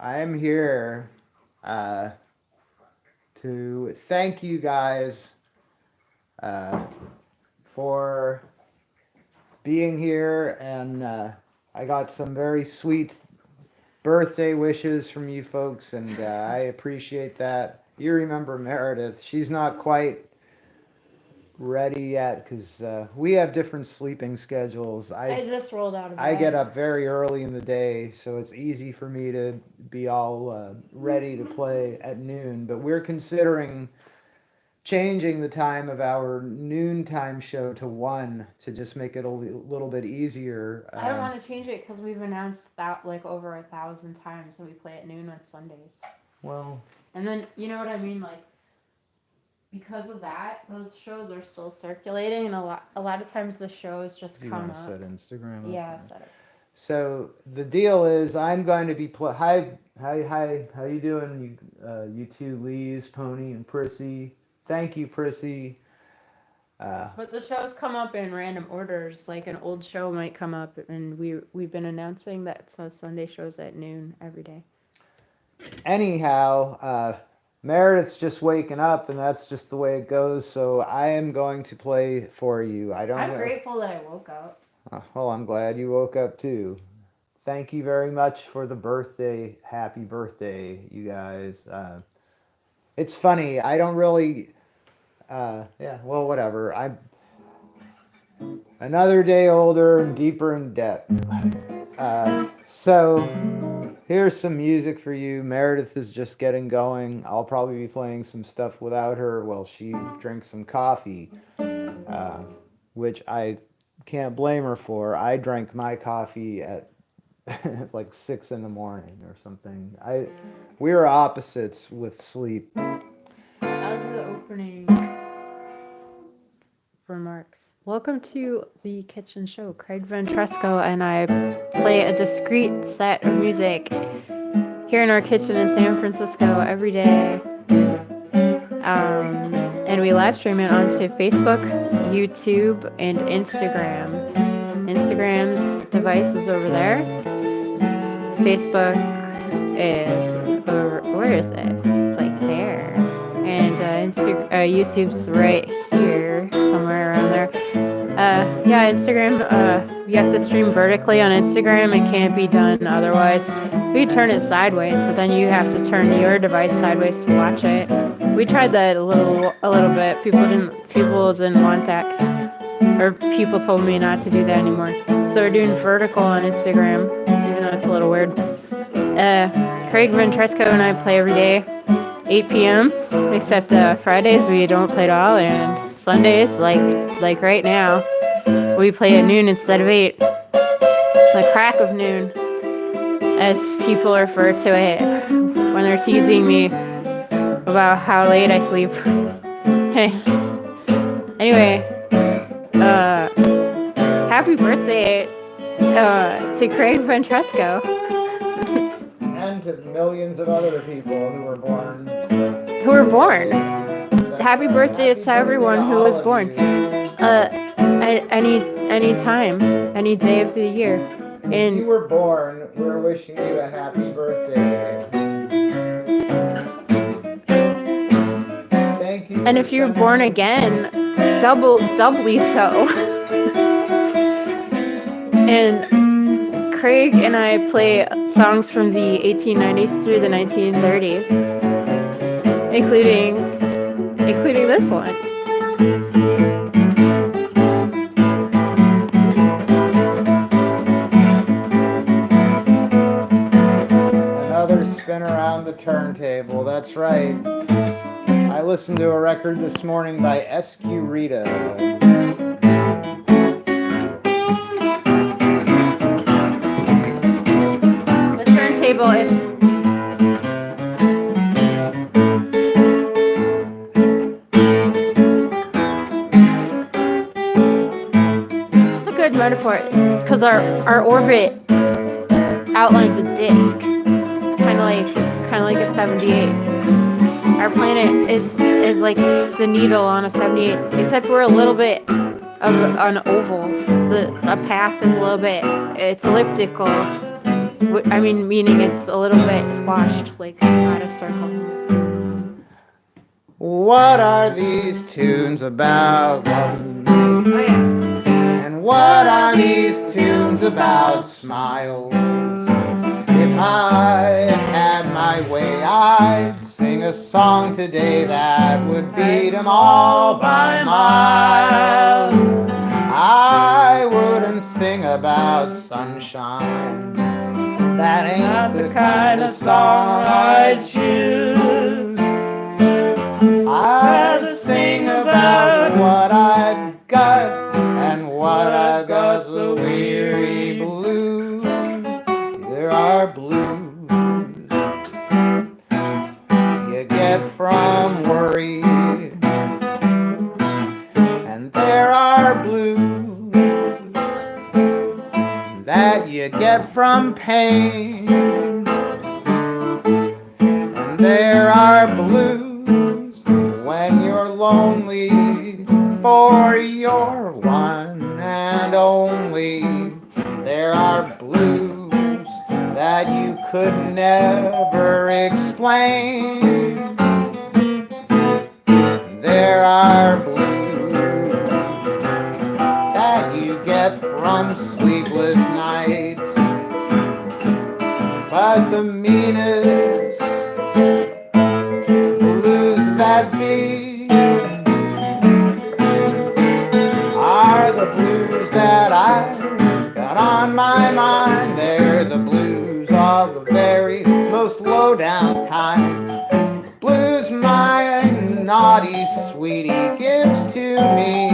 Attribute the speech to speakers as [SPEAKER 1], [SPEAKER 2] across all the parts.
[SPEAKER 1] I am here uh, to thank you guys uh, for being here, and I got some very sweet birthday wishes from you folks, and I appreciate that. You remember Meredith? She's not quite ready yet because we have different sleeping schedules.
[SPEAKER 2] I just rolled out of
[SPEAKER 1] I get
[SPEAKER 2] bed.
[SPEAKER 1] up very early in the day, so it's easy for me to be all ready to play at noon. But we're considering changing the time of our noontime show to 1 to just make it a little bit easier.
[SPEAKER 2] I don't want to change it because we've announced that like over 1,000 times that we play at noon on Sundays.
[SPEAKER 1] Well,
[SPEAKER 2] And then, you know what I mean? Like, because of that, those shows are still circulating, and a lot of times the shows just
[SPEAKER 1] you
[SPEAKER 2] come
[SPEAKER 1] want to
[SPEAKER 2] up.
[SPEAKER 1] set Instagram up?
[SPEAKER 2] Yeah, set it.
[SPEAKER 1] So the deal is, I'm going to be hi, how you doing? You two, Lee's, Pony, and Prissy. Thank you, Prissy.
[SPEAKER 2] But the shows come up in random orders. Like an old show might come up, and we've been announcing that so Sunday shows at noon every day.
[SPEAKER 1] Anyhow, Meredith's just waking up, and that's just the way it goes. So I am going to play for you. I don't
[SPEAKER 2] I'm
[SPEAKER 1] know.
[SPEAKER 2] grateful that I woke up.
[SPEAKER 1] Well, I'm glad you woke up too. Thank you very much for the birthday. Happy birthday, you guys. It's funny. I don't really. Yeah. Well, whatever. I'm another day older and deeper in debt. So here's some music for you. Meredith is just getting going. I'll probably be playing some stuff without her while she drinks some coffee, which I can't blame her for. I drank my coffee at like 6 in the morning or something. We're opposites with sleep.
[SPEAKER 2] That was the opening remarks. Welcome to the kitchen show. Craig Ventresco and I play a discrete set of music here in our kitchen in San Francisco every day. And we live stream it onto Facebook, YouTube, and Instagram. Instagram's device is over there. Facebook is over, where is it? It's like there. And YouTube's right here, somewhere around there. Yeah, Instagram, you have to stream vertically on Instagram. It can't be done otherwise. We turn it sideways, but then you have to turn your device sideways to watch it. We tried that a little bit. People didn't want that, or people told me not to do that anymore. So we're doing vertical on Instagram, even though it's a little weird. Craig Ventresco and I play every day, 8 p.m. Except Fridays we don't play at all, and Sundays, like right now, we play at noon instead of 8. The crack of noon, as people refer to it when they're teasing me about how late I sleep. Anyway, happy birthday to Craig Ventresco.
[SPEAKER 1] And to millions of other people who were born.
[SPEAKER 2] Happy birthday to everyone who was born. Any time, any day of the year.
[SPEAKER 1] If you were born, we're wishing you a happy birthday. Thank you.
[SPEAKER 2] And if you're born again, doubly so. And Craig and I play songs from the 1890s through the 1930s, including this one.
[SPEAKER 1] Another spin around the turntable. That's right. I listened to a record this morning by SQ Rita.
[SPEAKER 2] The turntable is... It's a good metaphor, because our orbit outlines a disc, kind of like a 78. Our planet is like the needle on a 78, except we're a little bit of an oval. A path is a little bit, it's elliptical. I mean, meaning it's a little bit squashed, like out of circle.
[SPEAKER 1] What are these tunes about?
[SPEAKER 2] Oh yeah.
[SPEAKER 1] And what are these tunes about? Smiles. If I had my way, I'd sing a song today that would beat them all by miles. I wouldn't sing about sunshine. That ain't the kind of song I'd choose. I'd sing about what I've got, and what I've got's the weary blues. There are blues you get from worry, and there are blues that you get from pain, and there are blues when you're lonely for your one and only. There are blues that you could never explain. There are blues that you get from sleepless nights, but the meanest blues that be are the blues that I got on my mind. They're the blues of the very most low down kind. Blues my naughty sweetie gives to me.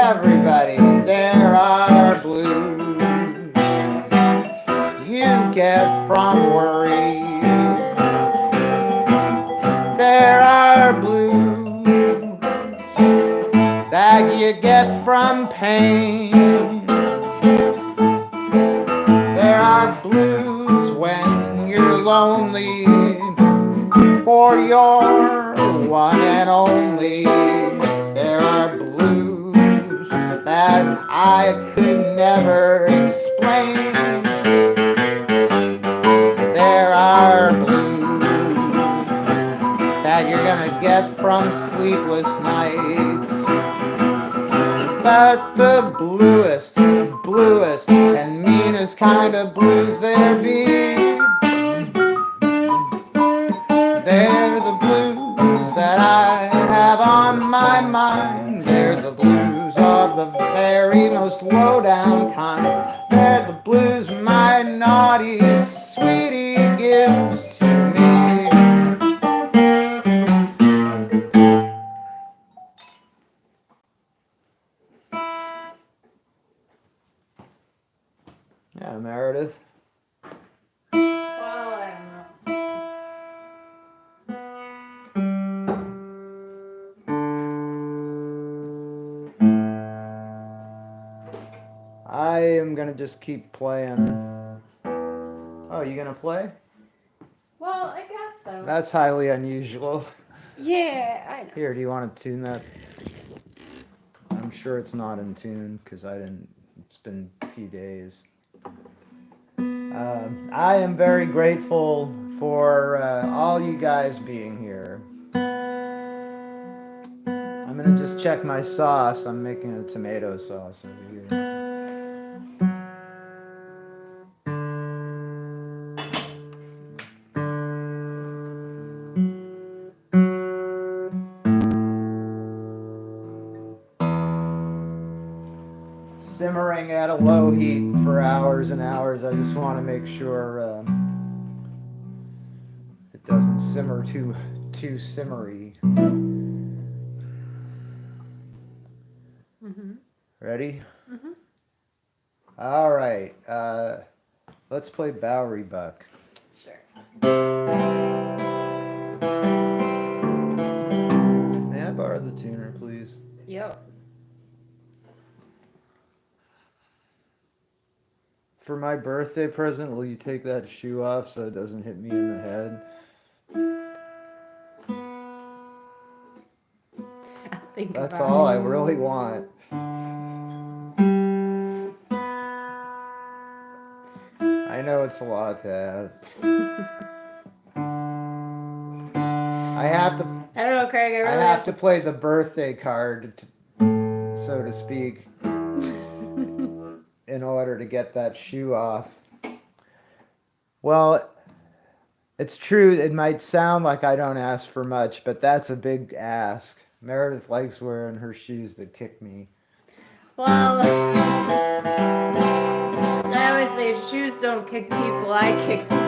[SPEAKER 1] Everybody, there are blues you get from worry. There are blues that you get from pain. There are blues when you're lonely for your one and only. There are blues that I could never explain. There are blues that you're gonna get from sleepless nights, but the bluest and meanest kind of blues there be, they're the blues that I have on my mind. They're very most low down kind. They're the blues my naughty sweetie gives to me. Yeah, Meredith. I am gonna just keep playing. Oh, you gonna play?
[SPEAKER 2] Well, I guess so.
[SPEAKER 1] That's highly unusual.
[SPEAKER 2] Yeah, I know.
[SPEAKER 1] Here, do you want to tune that? I'm sure it's not in tune because I didn't. It's been a few days. I am very grateful for all you guys being here. I'm gonna just check my sauce. I'm making a tomato sauce over here. Simmering at a low heat for hours and hours. I just want to make sure it doesn't simmer too simmery.
[SPEAKER 2] Mm-hmm.
[SPEAKER 1] Ready?
[SPEAKER 2] Mm-hmm.
[SPEAKER 1] All right. Let's play Bowery Buck.
[SPEAKER 2] Sure.
[SPEAKER 1] May I borrow the tuner, please?
[SPEAKER 2] Yep.
[SPEAKER 1] For my birthday present, will you take that shoe off so it doesn't hit me in the head?
[SPEAKER 2] I think
[SPEAKER 1] That's
[SPEAKER 2] about
[SPEAKER 1] all
[SPEAKER 2] it.
[SPEAKER 1] I really want. I know it's a lot to ask. I have to.
[SPEAKER 2] I don't know, Craig. I
[SPEAKER 1] I
[SPEAKER 2] really
[SPEAKER 1] have to play the birthday card, so to speak, in order to get that shoe off. Well, it's true. It might sound like I don't ask for much, but that's a big ask. Meredith likes wearing her shoes that kick me.
[SPEAKER 2] Well, I always say shoes don't kick people, I kick people.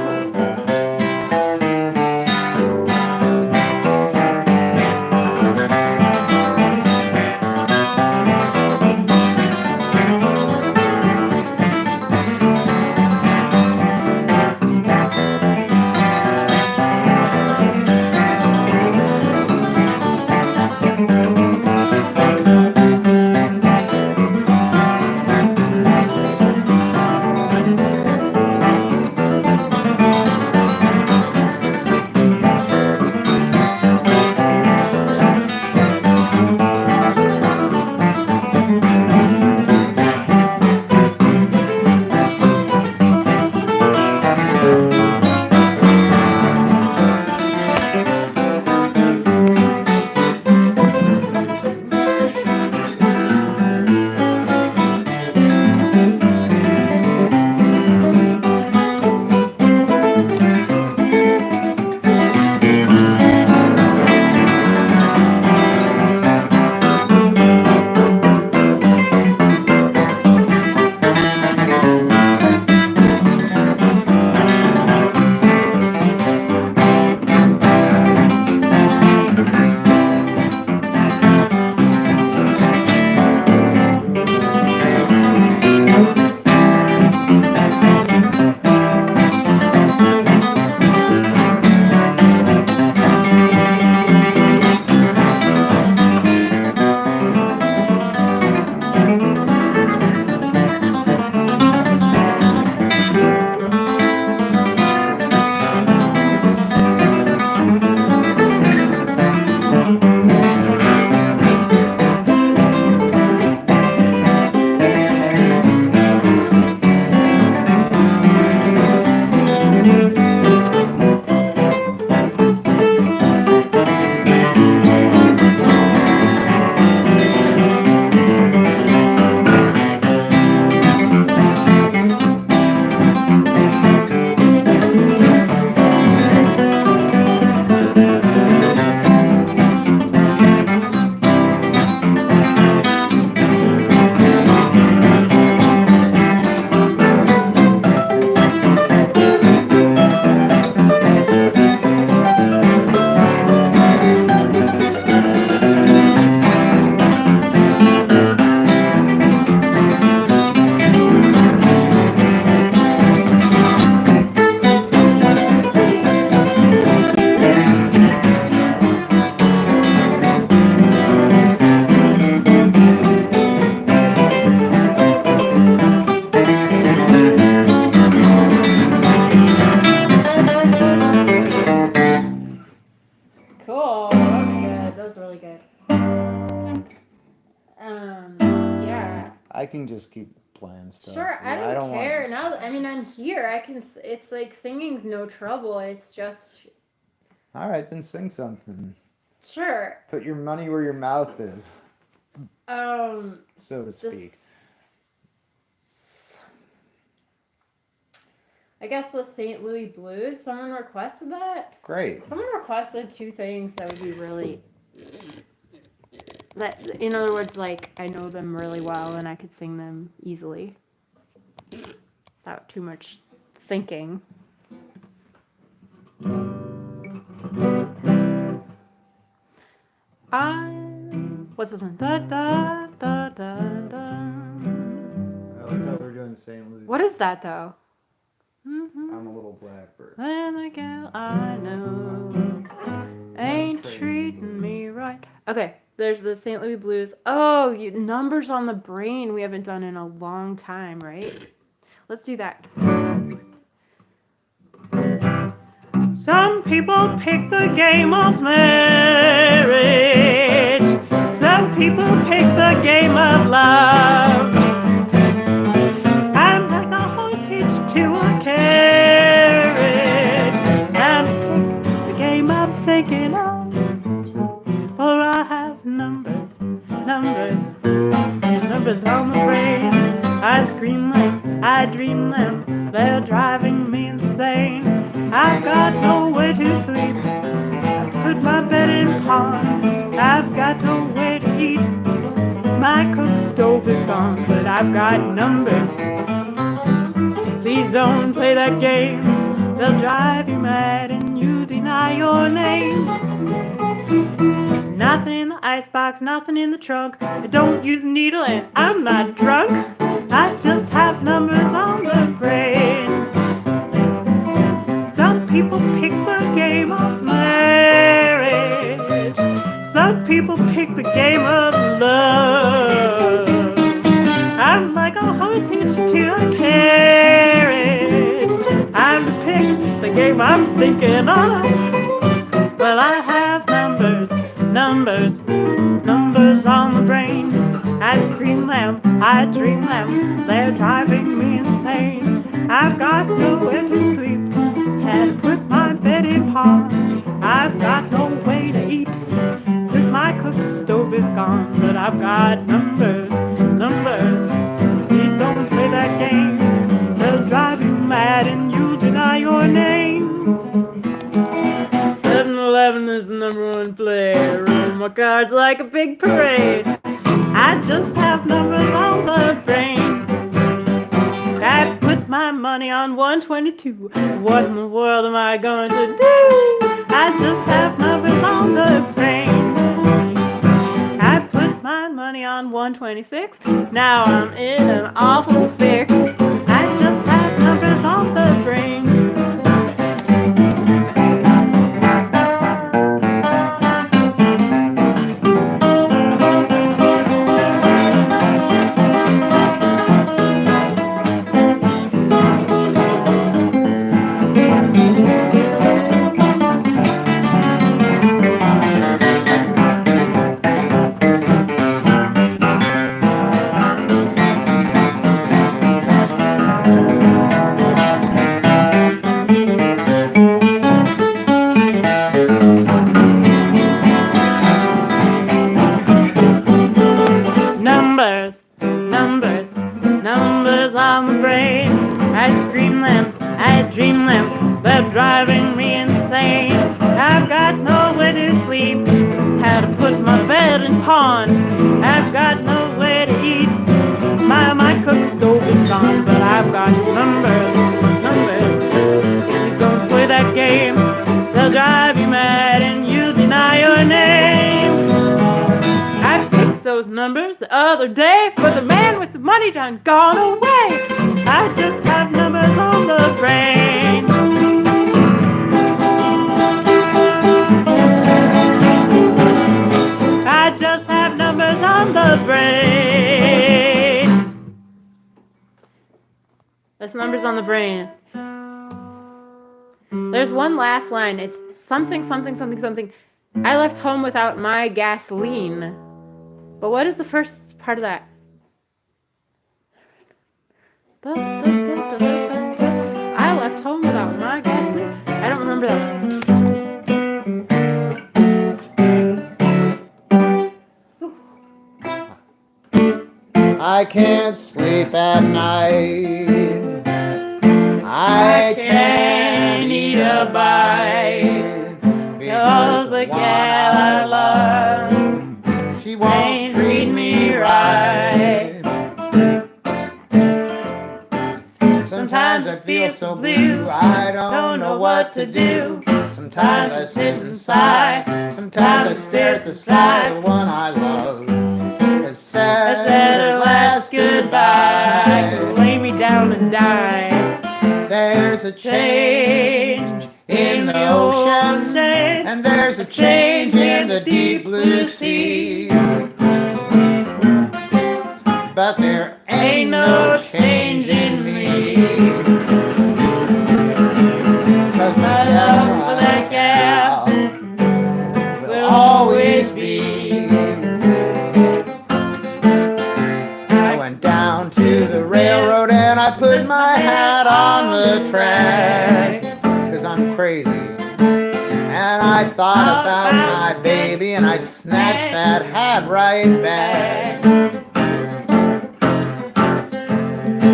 [SPEAKER 1] I can just keep playing stuff.
[SPEAKER 2] Sure, I
[SPEAKER 1] Yeah,
[SPEAKER 2] don't care.
[SPEAKER 1] want...
[SPEAKER 2] Now, I mean, I'm here. I can. It's like singing's no trouble. It's just.
[SPEAKER 1] All right, then sing something.
[SPEAKER 2] Sure.
[SPEAKER 1] Put your money where your mouth is, so to speak.
[SPEAKER 2] I guess the St. Louis Blues. Someone requested that.
[SPEAKER 1] Great.
[SPEAKER 2] Someone requested two things that would be really. That, in other words, like I know them really well and I could sing them easily, without too much thinking. What's this one? Da da da da da.
[SPEAKER 1] I thought we were doing the St. Louis.
[SPEAKER 2] What is that though?
[SPEAKER 1] I'm a little blackbird.
[SPEAKER 2] And the gal I know ain't treating me right. Okay, there's the St. Louis Blues. Oh, Numbers on the Brain we haven't done in a long time, right? Let's do that. Some people pick the game of marriage. Some people pick the game of love. I'm like a horse hitched to a carriage. And pick the game I'm thinking of. For I have numbers on the brain. I scream them, I dream them. They're driving me insane. I've got nowhere to sleep. I put my bed in pawn. I've got nowhere to eat. My cook stove is gone, but I've got numbers. Please don't play that game. They'll drive you mad and you deny your name. Nothing in the icebox, nothing in the trunk. I don't use a needle and I'm not drunk. I just have numbers on the brain. Some people pick the game of marriage. Some people pick the game of love. I'm like a horse hitched to a carriage. I'm to pick the game I'm thinking of. Well, I have numbers on the brain. I scream them, I dream them. They're driving me insane. I've got nowhere to sleep. Had to put my bed in pawn. I've got no way to eat. 'Cause my cook stove is gone. But I've got numbers. Please don't play that game. They'll drive you mad and you deny your name. 7-Eleven is the #1 player. Rolling my cards like a big parade. I just have numbers on the brain. I put my money on 122. What in the world am I going to do? I just have numbers on the brain. I put my money on 126. Now I'm in an awful fix. I just have numbers on the brain. Numbers on the brain. I scream them, I dream them. They're driving me insane. I've got nowhere to sleep. Had to put my bed in pawn. I've got nowhere to eat. My cook stove is gone, but I've got numbers. Please don't play that game. They'll drive you mad and you deny your name. I picked those numbers the other day, but the man with the money done gone away. I just have numbers on the brain. I just have numbers on the brain. That's numbers on the brain. There's one last line. It's something. I left home without my gasoline. But what is the first part of that? I left home without my gas. I don't remember that.
[SPEAKER 1] I can't sleep at night. I can't eat a bite.
[SPEAKER 2] Because the gal I love,
[SPEAKER 1] she won't treat me right. Sometimes I feel so blue, I don't know what to do. Sometimes I sit and sigh, sometimes I stare at the sky. The one I love has said her last goodbye.
[SPEAKER 2] so lay me down and die.
[SPEAKER 1] There's a change in the ocean, and there's a change in the deep blue sea. But there ain't no change in me. 'Cause my love for that gal will always be. I went down to the railroad and I put my hat on the track. 'Cause I'm crazy. And I thought about my baby and I snatched that hat right back.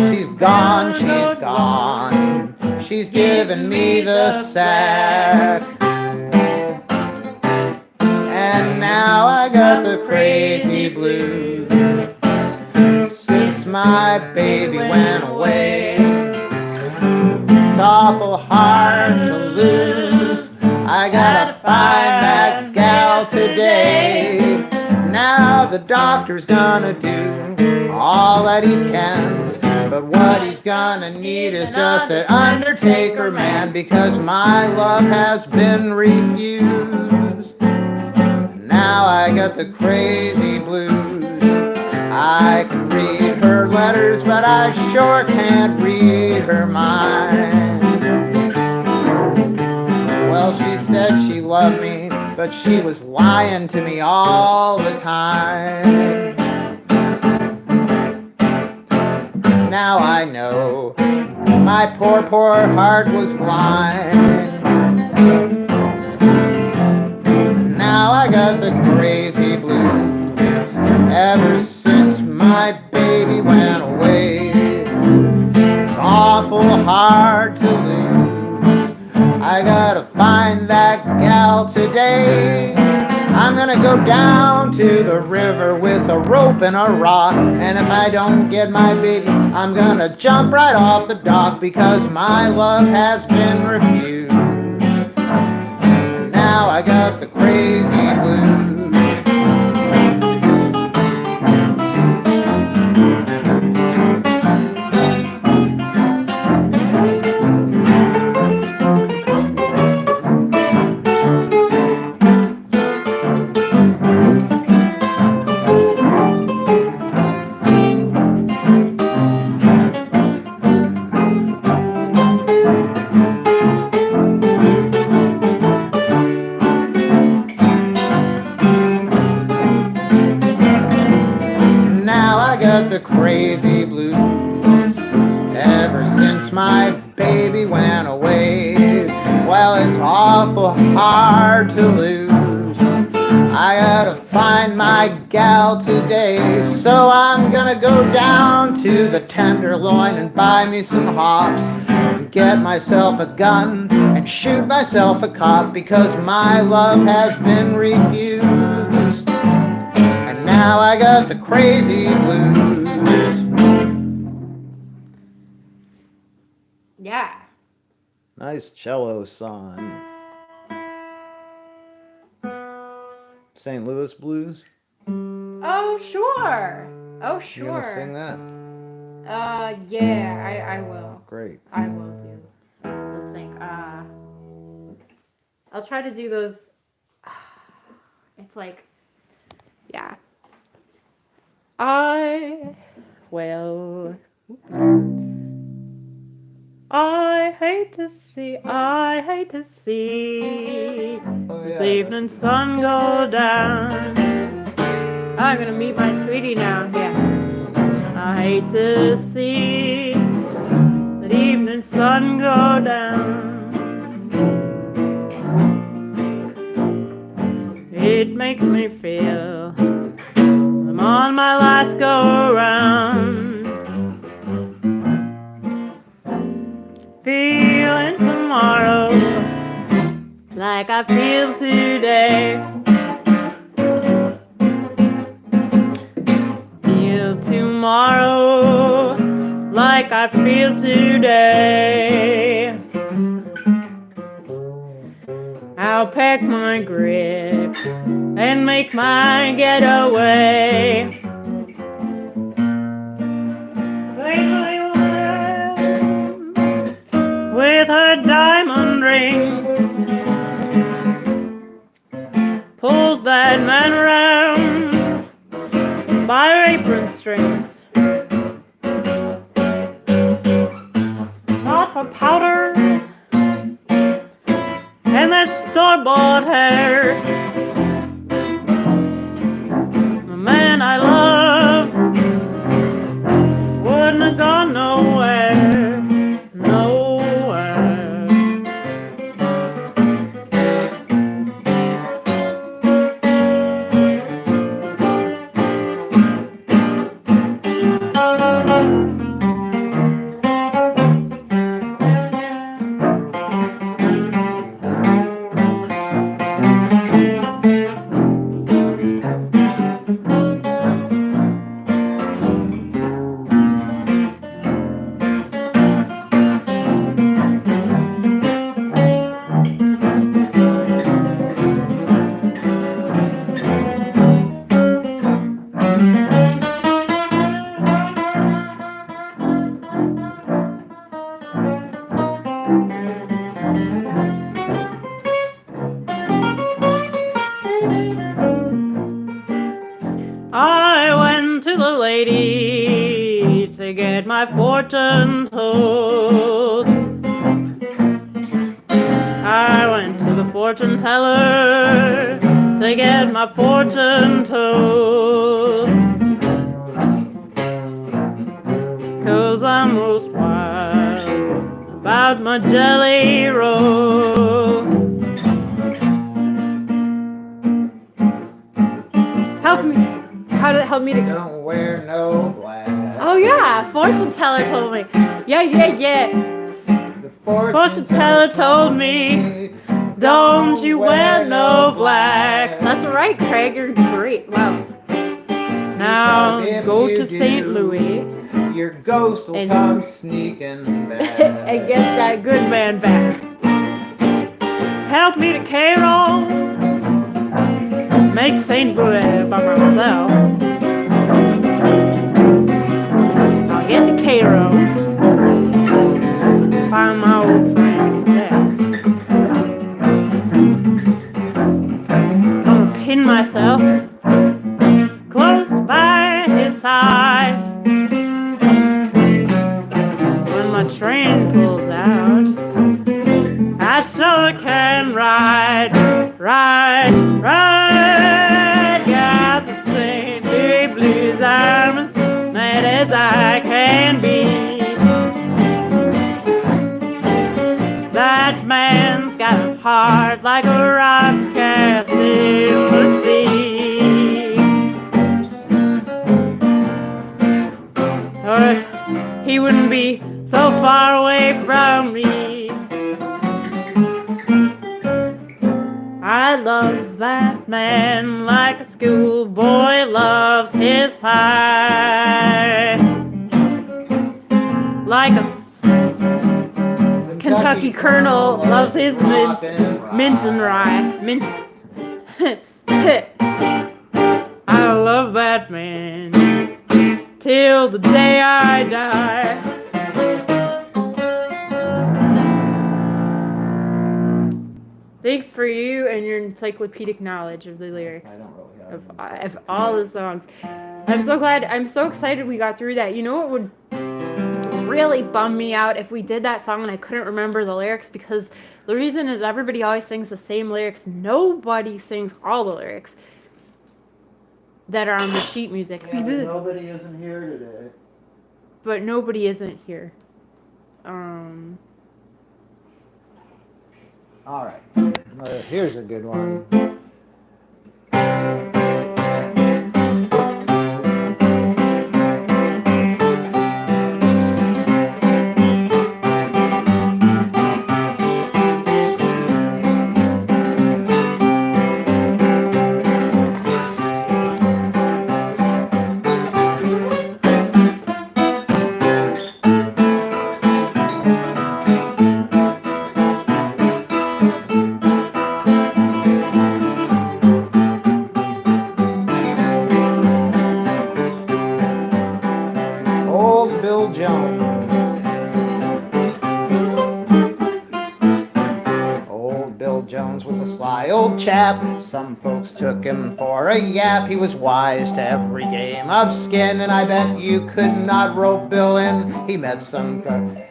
[SPEAKER 1] She's gone, she's gone. She's given me the sack. And now I got the crazy blues. Since my baby went away, it's awful hard to lose. I gotta find that gal today. Now the doctor's gonna do all that he can, but what he's gonna need is just an undertaker man, because my love has been refused. Now I got the crazy blues. I can read her letters, but I sure can't read her mind. Well, she said she loved me, but she was lying to me all the time. Now I know my poor, poor heart was blind. Now I got the crazy blues. Ever since my baby went away, it's awful hard to lose. I gotta find that gal today. I'm gonna go down to the river with a rope and a rock, and if I don't get my baby, I'm gonna jump right off the dock, because my love has been refused. And now I got the crazy blues. The crazy blues. Ever since my baby went away, well, it's awful hard to lose. I gotta find my gal today, so I'm gonna go down to the Tenderloin and buy me some hops, and get myself a gun and shoot myself a cop, because my love has been refused. And now I got the crazy blues.
[SPEAKER 2] Yeah.
[SPEAKER 1] Nice cello song. St. Louis Blues?
[SPEAKER 2] Oh, sure. Oh, sure.
[SPEAKER 1] You gonna sing that?
[SPEAKER 2] Yeah, I will.
[SPEAKER 1] Great.
[SPEAKER 2] I will do. Let's think. I'll try to do those. It's like, yeah. I hate to see this evening sun go down. I'm gonna meet my sweetie now, yeah. I hate to see sun go down. It makes me feel I'm on my last go round. Feeling tomorrow like I feel today. Feel tomorrow like I feel today. I'll pack my grip and make my getaway. Safely with her diamond ring, pulls that man around by her apron strings. Not for powder and that store-bought hair. The man I love wouldn't have gone nowhere, nowhere. I went to the lady to get my fortune told. I went to the fortune teller to get my fortune told. 'Cause I'm most wild about my jelly roll. Help me. How did it help me to go?
[SPEAKER 1] Don't wear no black.
[SPEAKER 2] Oh yeah, fortune teller told me. Yeah.
[SPEAKER 1] The
[SPEAKER 2] Fortune teller told me, don't you wear no black. That's right, Craig, you're great. Wow. Now go to St. Louis
[SPEAKER 1] Your ghost will
[SPEAKER 2] and-
[SPEAKER 1] come sneaking back.
[SPEAKER 2] and get that good man back. Help me to Cairo. Make St. Louis by myself. I'll get to Cairo. Find my old friend there. Gonna pin myself close by his side. When my train pulls out, I sure can ride. Got the St. Louis blues, I'm as mad as I can be. That man's got a heart like a rock cast in the sea. Or he wouldn't be so far away from me. I love that man like a schoolboy loves his pie. Like a Kentucky Colonel loves his mint and rye. Mint. I love that man till the day I die. Thanks for you and your encyclopedic knowledge of the lyrics
[SPEAKER 1] I don't really have
[SPEAKER 2] of all the songs. I'm so excited we got through that. You know what would really bum me out if we did that song and I couldn't remember the lyrics, because the reason is everybody always sings the same lyrics. Nobody sings all the lyrics that are on the sheet music.
[SPEAKER 1] Yeah, but nobody isn't here today.
[SPEAKER 2] But nobody isn't here.
[SPEAKER 1] All right. Here's a good one. Old Bill Jones. Old Bill Jones was a sly old chap. Some folks took him for a yap. He was wise to every game of skin, and I bet you could not rope Bill in. He met some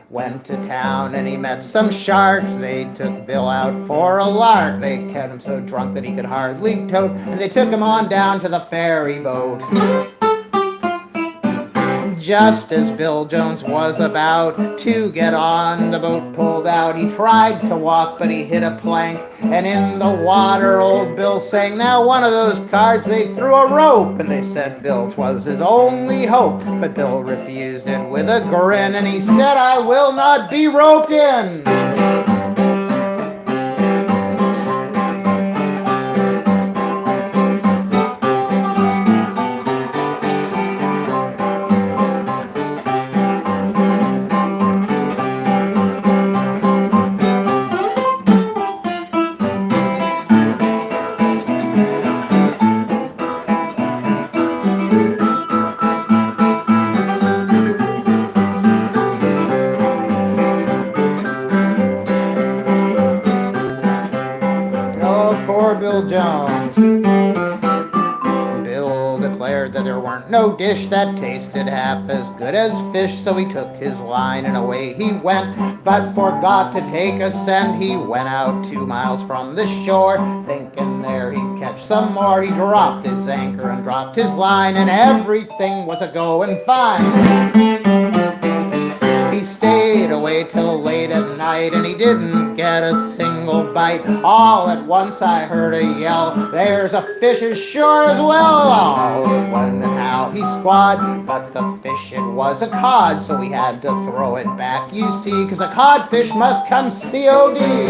[SPEAKER 1] went to town and he met some sharks. They took Bill out for a lark. They kept him so drunk that he could hardly tote, and they took him on down to the ferry boat. Just as Bill Jones was about to get on, the boat pulled out. He tried to walk, but he hit a plank, and in the water old Bill sang, "Now one of those cards they threw a rope," and they said Bill 'twas his only hope. But Bill refused it with a grin, and he said, "I will not be roped in." Poor Bill Jones. Bill declared that there weren't no dish that tasted half as good as fish, so he took his line and away he went, but forgot to take a cent. He went out 2 miles from the shore, thinking there he'd catch some more. He dropped his anchor and dropped his line, and everything was a-going fine. He stayed away till late at night, and he didn't get a single bite. All at once I heard a yell, "There's a fish ashore as well!" Oh, when and how he squawed, but the fish it was a cod, so we had to throw it back, you see, 'cause a codfish must come COD.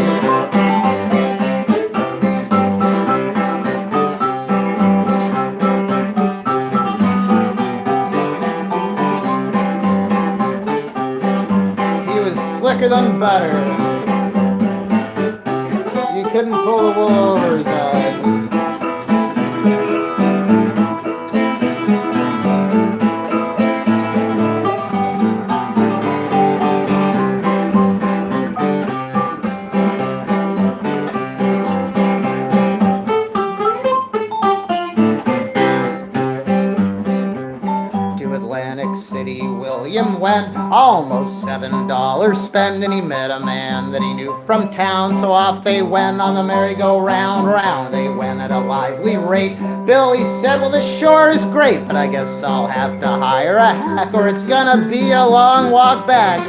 [SPEAKER 1] Slicker than butter. You couldn't pull the wool over his eyes. Atlantic City William went, almost $7 spent, and he met a man that he knew from town. So off they went on the merry-go-round. Round they went at a lively rate. Bill, he said, "Well, the shore is great, but I guess I'll have to hire a hack, or it's gonna be a long walk back."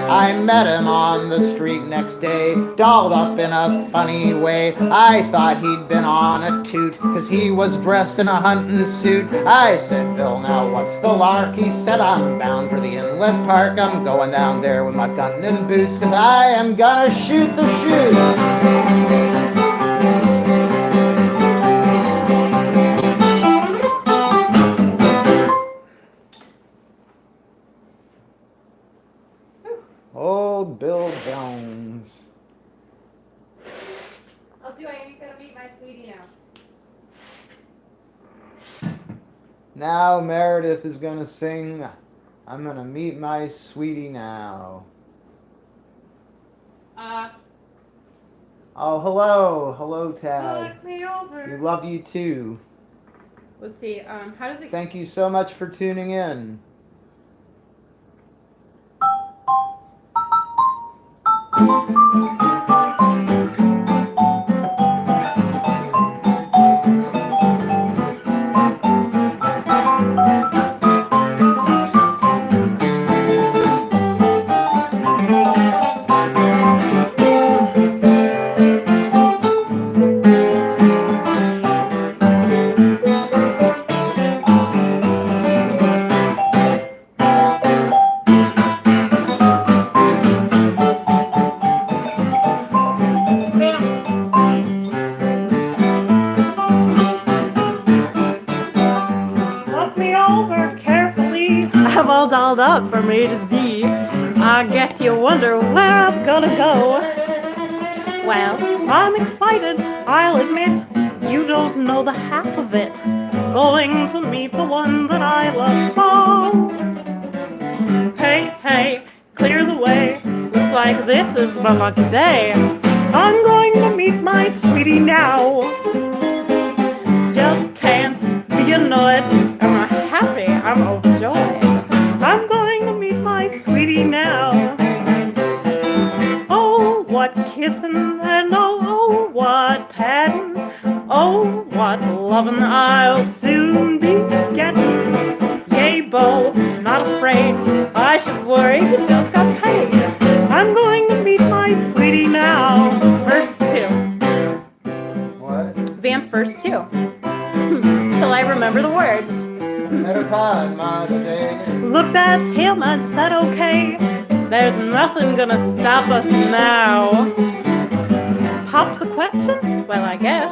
[SPEAKER 1] I met him on the street next day, dolled up in a funny way. I thought he'd been on a toot, 'cause he was dressed in a hunting suit. I said, "Bill, now what's the lark?" He said, "I'm bound for the Inlet Park. I'm going down there with my gun and boots, 'cause I am gonna shoot the shoot." Old Bill Jones.
[SPEAKER 2] I'll do it. You're gonna meet my sweetie now.
[SPEAKER 1] Now Meredith is gonna sing "I'm Gonna Meet My Sweetie Now." Oh, hello, Tad.
[SPEAKER 2] Look me over.
[SPEAKER 1] We love you too.
[SPEAKER 2] Let's see. How does it?
[SPEAKER 1] Thank you so much for tuning in.
[SPEAKER 2] I'm all dolled up from A to Z. I guess you wonder where I'm gonna go. Well, I'm excited, I'll admit. You don't know the half of it. Going to meet the one that I love so. Hey, hey, clear the way. Looks like this is my lucky day. I'm going to meet my sweetie now. Just can't be annoyed. Am I happy? I'm overjoyed. I'm going to meet my sweetie now. Oh, what kissing and oh, what patting. Oh, what loving I'll soon be getting. Yay, Bo, not afraid. I should worry, you just got paid. I'm going to meet my sweetie now. Verse 2.
[SPEAKER 1] What?
[SPEAKER 2] Vamp verse 2. Till I remember the words. Looked at him and said, okay, there's nothing gonna stop us now. Pop the question? Well, I guess.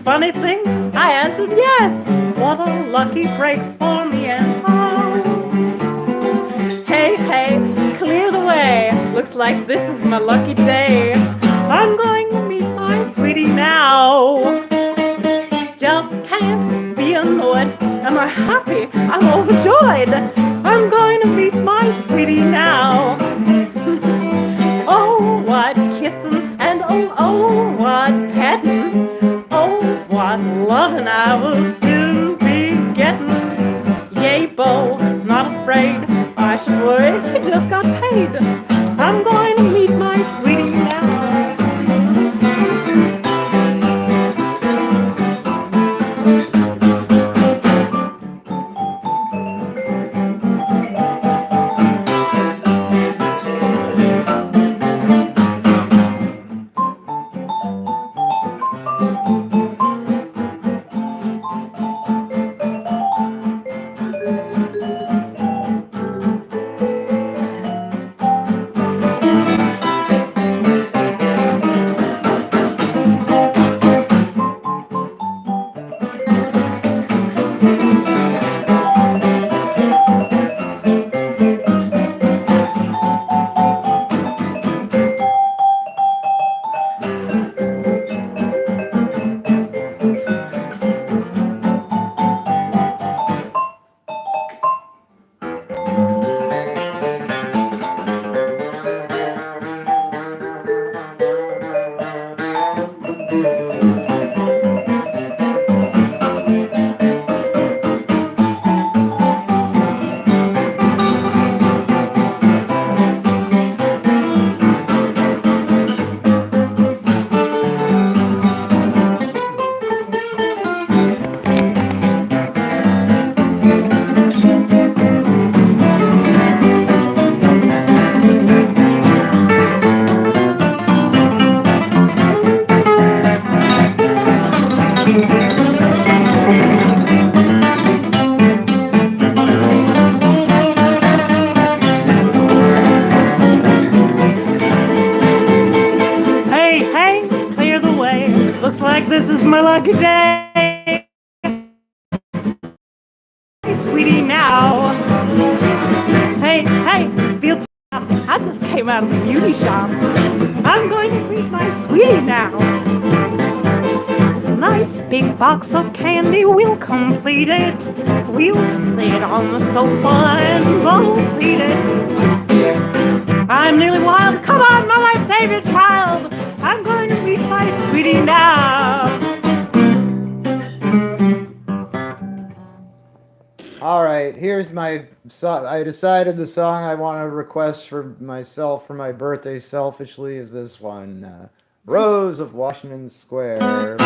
[SPEAKER 2] Funny thing, I answered yes. What a lucky break for me and how. Hey, hey, clear the way. Looks like this is my lucky day. I'm going to meet my sweetie now. Just can't be annoyed. Am I happy? I'm overjoyed. I'm going to meet my sweetie now. Oh, what kissing and oh, what petting. Oh, what loving I will soon be getting. Yay, Bo, not afraid. I should worry, I just got paid. I'm going to meet my sweetie now. This is my lucky day. Hey, sweetie, now. Hey, feel tough. I just came out of the beauty shop. I'm going to meet my sweetie now. Nice big box of candy, we'll complete it. We'll sit on the sofa and we'll feed it. I'm nearly wild. Come on, my favorite child. I'm going to meet my sweetie now.
[SPEAKER 1] All right, here's my song. I decided the song I want to request for myself for my birthday selfishly is this one, Rose of Washington Square.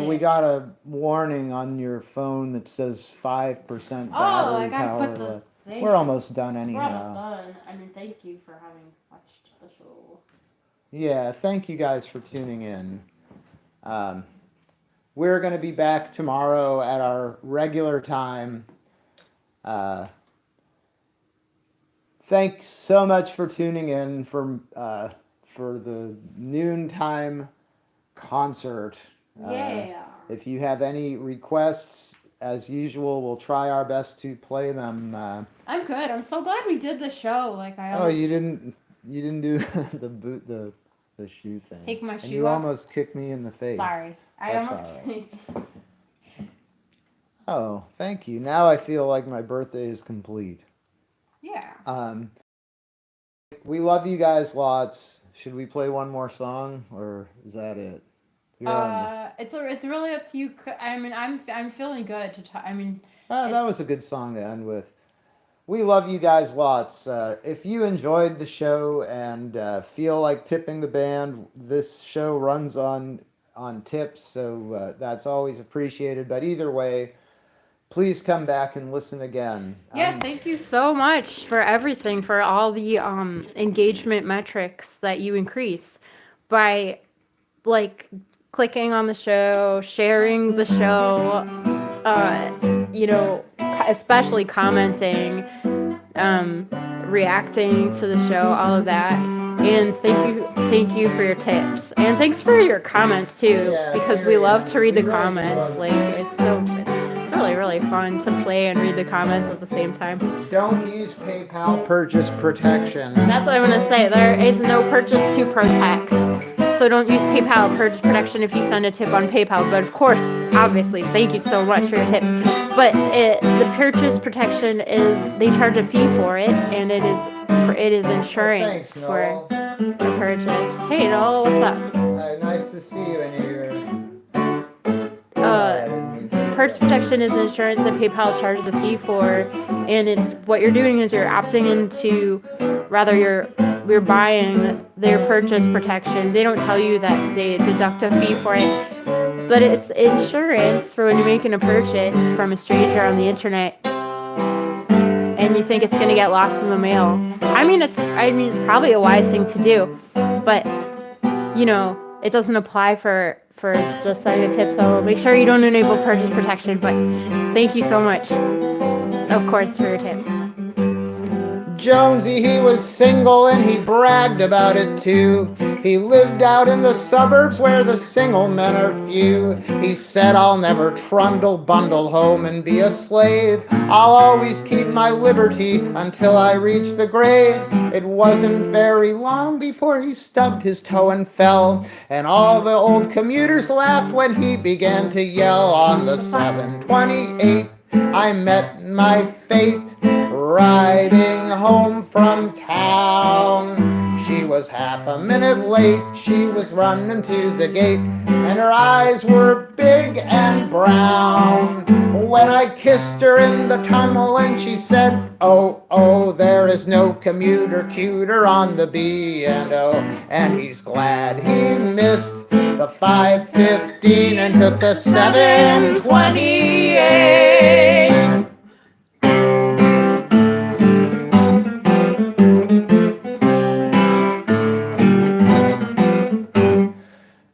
[SPEAKER 1] we got a warning on your phone that says 5% battery
[SPEAKER 2] I gotta
[SPEAKER 1] power
[SPEAKER 2] put the
[SPEAKER 1] left.
[SPEAKER 2] thing.
[SPEAKER 1] We're almost done
[SPEAKER 2] We're
[SPEAKER 1] anyhow.
[SPEAKER 2] almost done. I mean, thank you for having watched the show.
[SPEAKER 1] Yeah, thank you guys for tuning in. We're going to be back tomorrow at our regular time. Thanks so much for tuning in for the noontime concert.
[SPEAKER 2] Yeah.
[SPEAKER 1] If you have any requests, as usual, we'll try our best to play them.
[SPEAKER 2] I'm good. I'm so glad we did the show. Like I
[SPEAKER 1] Oh,
[SPEAKER 2] almost
[SPEAKER 1] you didn't do the shoe thing.
[SPEAKER 2] take my
[SPEAKER 1] and
[SPEAKER 2] shoe
[SPEAKER 1] you
[SPEAKER 2] off.
[SPEAKER 1] almost kicked me in the face.
[SPEAKER 2] Sorry. I
[SPEAKER 1] That's
[SPEAKER 2] almost
[SPEAKER 1] all right. Oh, thank you. Now I feel like my birthday is complete.
[SPEAKER 2] Yeah.
[SPEAKER 1] We love you guys lots. Should we play one more song, or is that it?
[SPEAKER 2] It's really up to you. I mean, I'm feeling good to talk. I mean,
[SPEAKER 1] That was a good song to end with. We love you guys lots. If you enjoyed the show and feel like tipping the band, this show runs on tips, so that's always appreciated. But either way, please come back and listen again.
[SPEAKER 2] yeah, thank you so much for everything, for all the engagement metrics that you increase by like clicking on the show, sharing the show, especially commenting, reacting to the show, all of that. And thank you for your tips, and thanks for your comments too, because we love to read the comments. Like it's really fun to play and read the comments at the same time.
[SPEAKER 1] Don't use PayPal purchase protection.
[SPEAKER 2] That's what I'm gonna say. There is no purchase to protect. So don't use PayPal purchase protection if you send a tip on PayPal. But of course, obviously, thank you so much for your tips. But the purchase protection they charge a fee for it, and it is insurance for the purchase. Hey, Noel, what's up?
[SPEAKER 1] Nice to see you in here.
[SPEAKER 2] Purchase protection is insurance that PayPal charges a fee for, and it's what you're doing is you're opting into, rather you're buying their purchase protection. They don't tell you that they deduct a fee for it, but it's insurance for when you're making a purchase from a stranger on the internet, and you think it's gonna get lost in the mail. I mean, it's probably a wise thing to do, but it doesn't apply for just sending a tip, so make sure you don't enable purchase protection. But thank you so much, of course, for your tips.
[SPEAKER 1] Jonesy, he was single and he bragged about it too. He lived out in the suburbs where the single men are few. He said, I'll never trundle, bundle home and be a slave. I'll always keep my liberty until I reach the grave. It wasn't very long before he stubbed his toe and fell, and all the old commuters laughed when he began to yell. On the 728 I met my fate, riding home from town. She was half a minute late, she was running to the gate, and her eyes were big and brown. When I kissed her in the tunnel and she said, oh, oh, there is no commuter cuter on the B&O. And he's glad he missed the 5:15 and took the 7:28.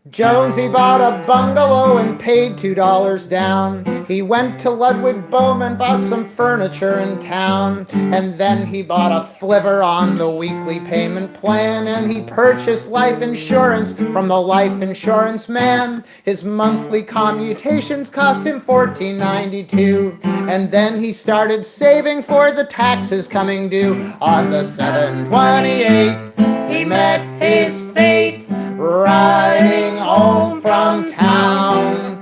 [SPEAKER 1] Jonesy bought a bungalow and paid $2 down. He went to Ludwig Bowman, bought some furniture in town, and then he bought a flivver on the weekly payment plan, and he purchased life insurance from the life insurance man. His monthly commutations cost him $14.92, and then he started saving for the taxes coming due. On the 7/28 he met his fate, riding home from town.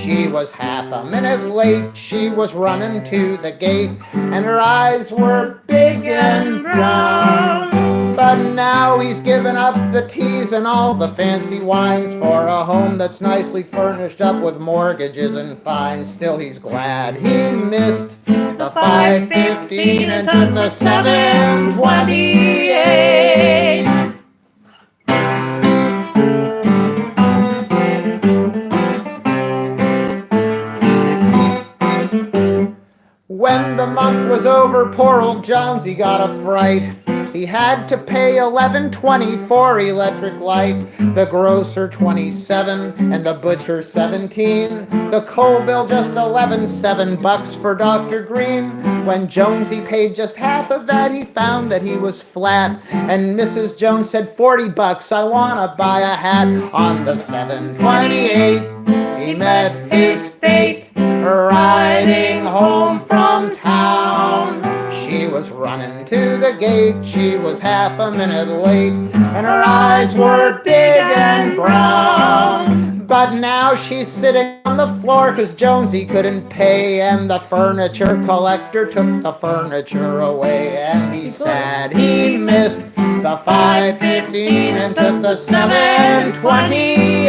[SPEAKER 1] She was half a minute late, she was running to the gate, and her eyes were big and brown. But now he's given up the teas and all the fancy wines for a home that's nicely furnished up with mortgages and fines. Still he's glad he missed the 5:15 and took the 7:28. was over, poor old Jonesy got a fright. He had to pay $11.20 for electric light, the grocer $27 and the butcher $17. The coal bill just $11.07 for Dr. Green. When Jonesy paid just half of that, he found that he was flat. And Mrs. Jones said, $40, I wanna buy a hat. On the 728, he met his fate, riding home from town. She was running to the gate, she was half a minute late, and her eyes were big and brown. But now she's sitting on the floor 'cause Jonesy couldn't pay, and the furniture collector took the furniture away. And he said he missed the 5:15 and took the 7:20.